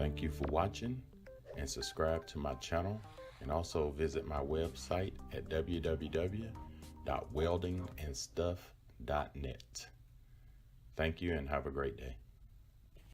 Thank you for watching, and subscribe to my channel, and also visit my website at www.weldingandstuff.net. Thank you and have a great day.